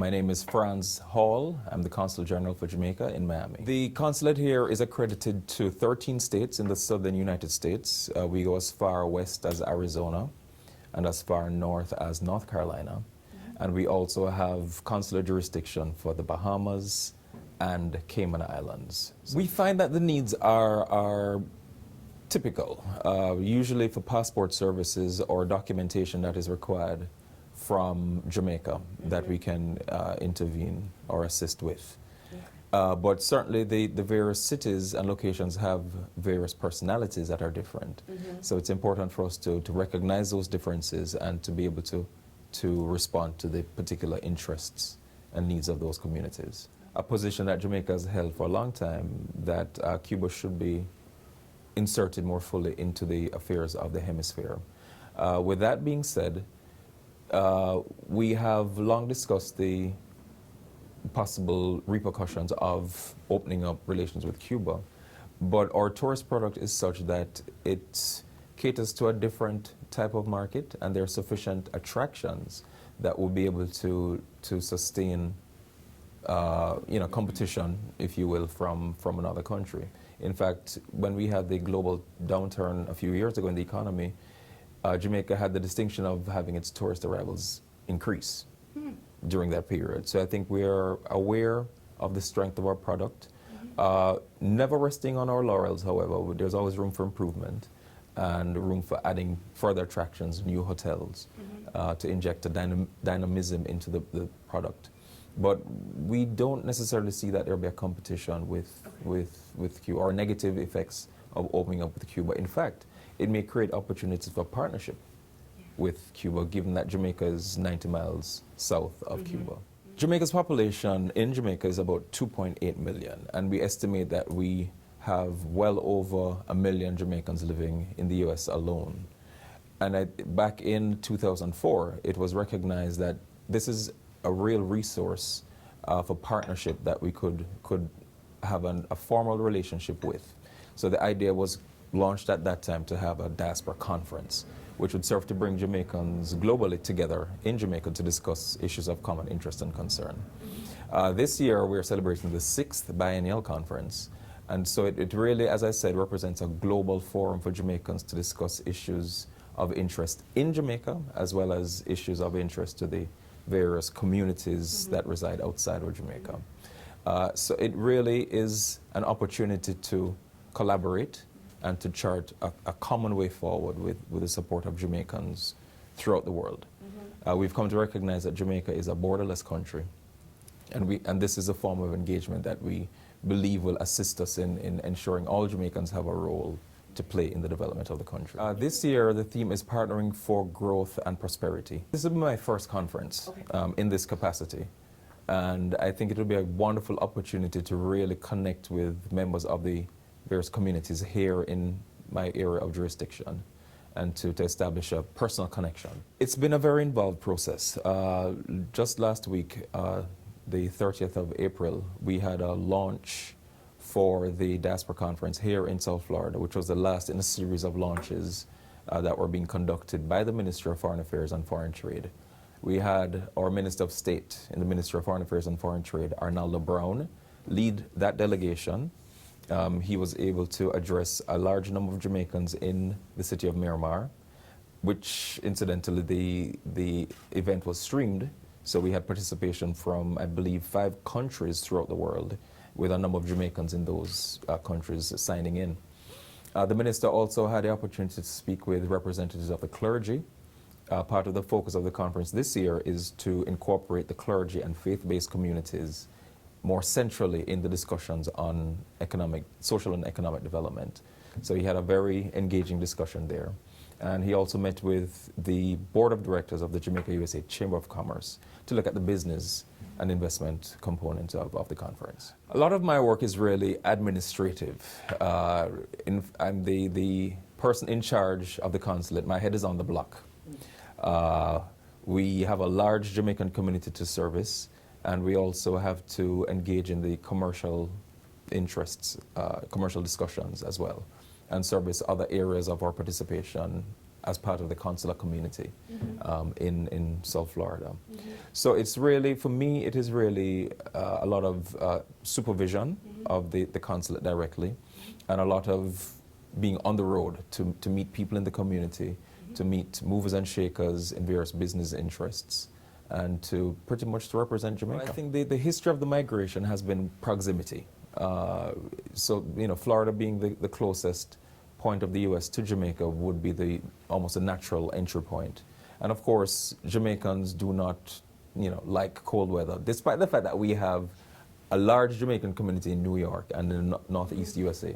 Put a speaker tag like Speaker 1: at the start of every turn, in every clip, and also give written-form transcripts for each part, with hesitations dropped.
Speaker 1: My name is Franz Hall. I'm the Consul General for Jamaica in Miami. The consulate here is accredited to 13 states in the southern United States. We go as far west as Arizona and as far north as North Carolina. And we also have consular jurisdiction for the Bahamas and Cayman Islands. We find that the needs are typical, usually for passport services or documentation that is required from Jamaica that we can intervene or assist with. But certainly the various cities and locations have various personalities that are different. So it's important for us to recognize those differences and to be able to respond to the particular interests and needs of those communities. A position that Jamaica has held for a long time, that Cuba should be inserted more fully into the affairs of the hemisphere. With that being said, we have long discussed the possible repercussions of opening up relations with Cuba, but our tourist product is such that it caters to a different type of market, and there are sufficient attractions that will be able to sustain competition, if you will, from another country. In fact, when we had the global downturn a few years ago in the economy, Jamaica had the distinction of having its tourist arrivals increase during that period. So I think we are aware of the strength of our product. Never resting on our laurels, however, there's always room for improvement and room for adding further attractions, new hotels, to inject a dynamism into the product. But we don't necessarily see that there'll be a competition with Cuba or negative effects of opening up with Cuba. In fact, it may create opportunities for partnership with Cuba, given that Jamaica is 90 miles south of Cuba. Jamaica's population in Jamaica is about 2.8 million, and we estimate that we have well over 1 million Jamaicans living in the US alone. And back in 2004, it was recognized that this is a real resource for partnership that we could have a formal relationship with. So the idea was launched at that time to have a Diaspora conference, which would serve to bring Jamaicans globally together in Jamaica to discuss issues of common interest and concern. This year, we're celebrating the 6th biennial conference. And so it really, as I said, represents a global forum for Jamaicans to discuss issues of interest in Jamaica, as well as issues of interest to the various communities that reside outside of Jamaica. So it really is an opportunity to collaborate and to chart a common way forward with the support of Jamaicans throughout the world. We've come to recognize that Jamaica is a borderless country, and this is a form of engagement that we believe will assist us in ensuring all Jamaicans have a role to play in the development of the country. This year, the theme is Partnering for Growth and Prosperity. This will be my first conference in this capacity, and I think it will be a wonderful opportunity to really connect with members of the various communities here in my area of jurisdiction and to establish a personal connection. It's been a very involved process. Just last week, the 30th of April, we had a launch for the Diaspora conference here in South Florida, which was the last in a series of launches that were being conducted by the Ministry of Foreign Affairs and Foreign Trade. We had our Minister of State in the Ministry of Foreign Affairs and Foreign Trade, Arnaldo Brown, lead that delegation. He was able to address a large number of Jamaicans in the city of Miramar, which incidentally the event was streamed. So we had participation from, I believe, 5 countries throughout the world, with a number of Jamaicans in those countries signing in. The minister also had the opportunity to speak with representatives of the clergy. Part of the focus of the conference this year is to incorporate the clergy and faith-based communities more centrally in the discussions on social and economic development. So he had a very engaging discussion there. And he also met with the board of directors of the Jamaica USA Chamber of Commerce to look at the business and investment component of the conference. A lot of my work is really administrative. I'm the person in charge of the consulate. My head is on the block. We have a large Jamaican community to service, and we also have to engage in the commercial interests, commercial discussions as well, and service other areas of our participation as part of the consular community in South Florida. So it's really, for me, it is really a lot of supervision of the consulate directly, and a lot of being on the road to meet people in the community, to meet movers and shakers in various business interests, and to pretty much to represent Jamaica. I think the history of the migration has been proximity. So, you know, Florida being the closest point of the U.S. to Jamaica would be almost a natural entry point. And of course, Jamaicans do not, you know, like cold weather, despite the fact that we have a large Jamaican community in New York and in Northeast USA.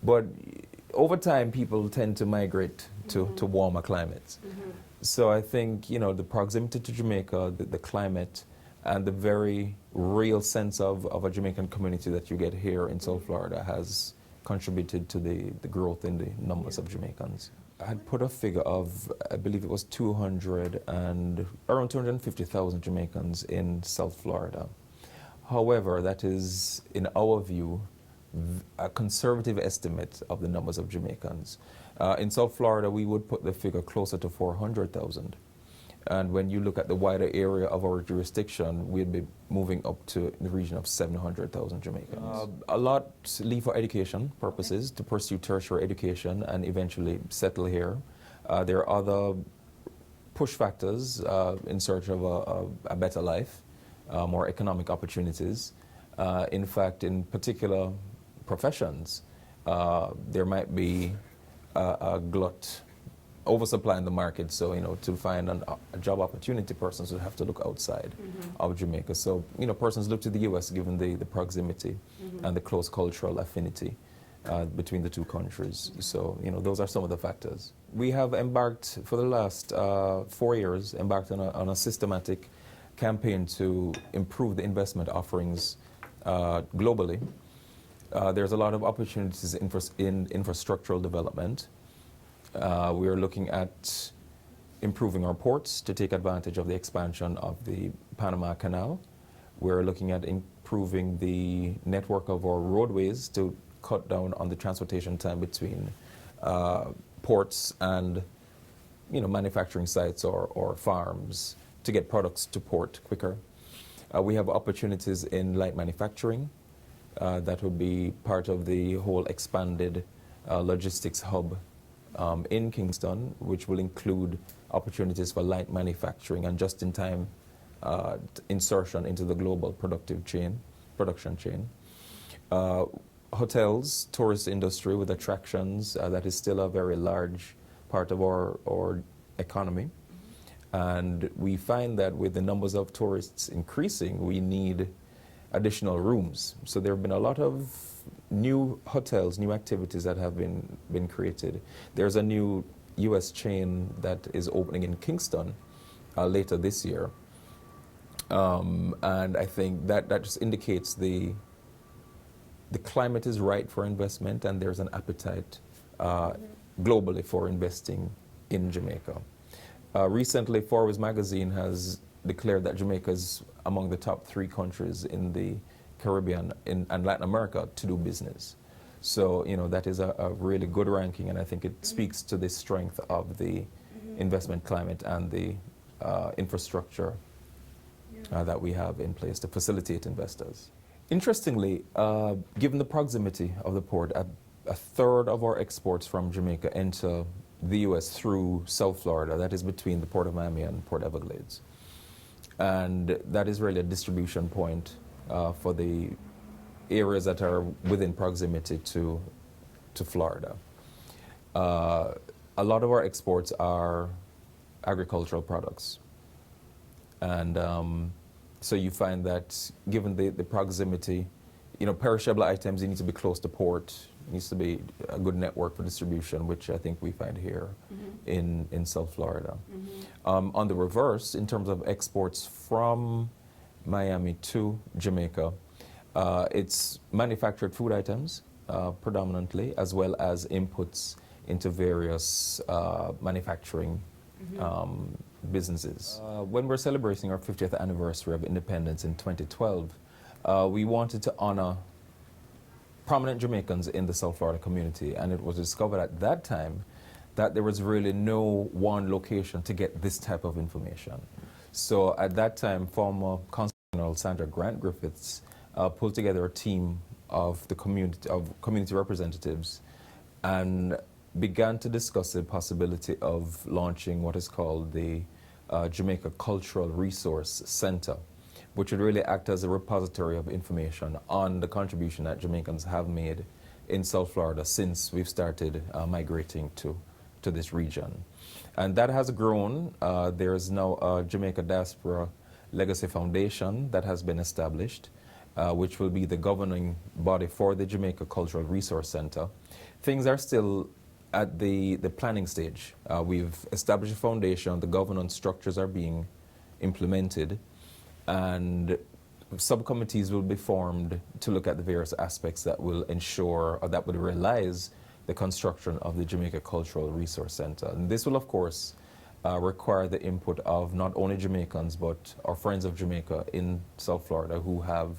Speaker 1: But over time, people tend to migrate to warmer climates. So I think, you know, the proximity to Jamaica, the climate, and the very real sense of a Jamaican community that you get here in South Florida has contributed to the growth in the numbers of Jamaicans. I had put a figure of, I believe it was around 250,000 Jamaicans in South Florida. However, that is, in our view, a conservative estimate of the numbers of Jamaicans. In South Florida, we would put the figure closer to 400,000. And when you look at the wider area of our jurisdiction, we'd be moving up to the region of 700,000 Jamaicans. A lot leave for education purposes, to pursue tertiary education and eventually settle here. There are other push factors in search of a better life, more economic opportunities. In fact, in particular professions, there might be a glut oversupply in the market, so, you know, to find a job opportunity, persons would have to look outside of Jamaica. So, you know, persons look to the U.S. given the proximity and the close cultural affinity between the two countries. So, you know, those are some of the factors. We have embarked, for the last 4 years, on a systematic campaign to improve the investment offerings globally. There's a lot of opportunities in infrastructural development. We are looking at improving our ports to take advantage of the expansion of the Panama Canal. We're looking at improving the network of our roadways to cut down on the transportation time between ports and, you know, manufacturing sites or farms to get products to port quicker. We have opportunities in light manufacturing. That would be part of the whole expanded logistics hub in Kingston, which will include opportunities for light manufacturing and just-in-time insertion into the global production chain. Hotels, tourist industry with attractions, that is still a very large part of our economy. And we find that with the numbers of tourists increasing, we need additional rooms. So there have been a lot of new hotels, new activities that have been created. There's a new U.S. chain that is opening in Kingston later this year. And I think that just indicates the climate is right for investment, and there's an appetite globally for investing in Jamaica. Recently, Forbes magazine has declared that Jamaica is among the top 3 countries in the Caribbean and Latin America to do business. So, you know, that is a really good ranking, and I think it speaks to the strength of the investment climate and the infrastructure that we have in place to facilitate investors. Interestingly, given the proximity of the port, a third of our exports from Jamaica enter the U.S. through South Florida, that is between the Port of Miami and Port Everglades. And that is really a distribution point for the areas that are within proximity to Florida. A lot of our exports are agricultural products. And so you find that given the proximity, you know, perishable items, you need to be close to port, needs to be a good network for distribution, which I think we find here in South Florida. On the reverse, in terms of exports from Miami to Jamaica, it's manufactured food items predominantly, as well as inputs into various manufacturing businesses. When we're celebrating our 50th anniversary of independence in 2012, we wanted to honor prominent Jamaicans in the South Florida community, and it was discovered at that time that there was really no one location to get this type of information. So at that time, former Consul General Sandra Grant Griffiths pulled together a team of community representatives and began to discuss the possibility of launching what is called the Jamaica Cultural Resource Center, which would really act as a repository of information on the contribution that Jamaicans have made in South Florida since we've started migrating to this region. And that has grown. There is now a Jamaica Diaspora Legacy Foundation that has been established, which will be the governing body for the Jamaica Cultural Resource Center. Things are still at the planning stage. We've established a foundation, the governance structures are being implemented, and subcommittees will be formed to look at the various aspects that will ensure, or that would realize, the construction of the Jamaica Cultural Resource Center. And this will, of course, require the input of not only Jamaicans, but our friends of Jamaica in South Florida who have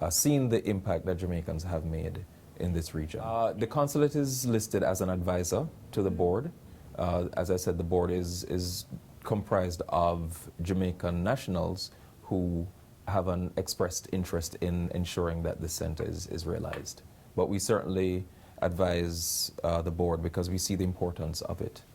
Speaker 1: seen the impact that Jamaicans have made in this region. The consulate is listed as an advisor to the board. As I said, the board is comprised of Jamaican nationals who have an expressed interest in ensuring that this center is realized. But we certainly advise the board because we see the importance of it.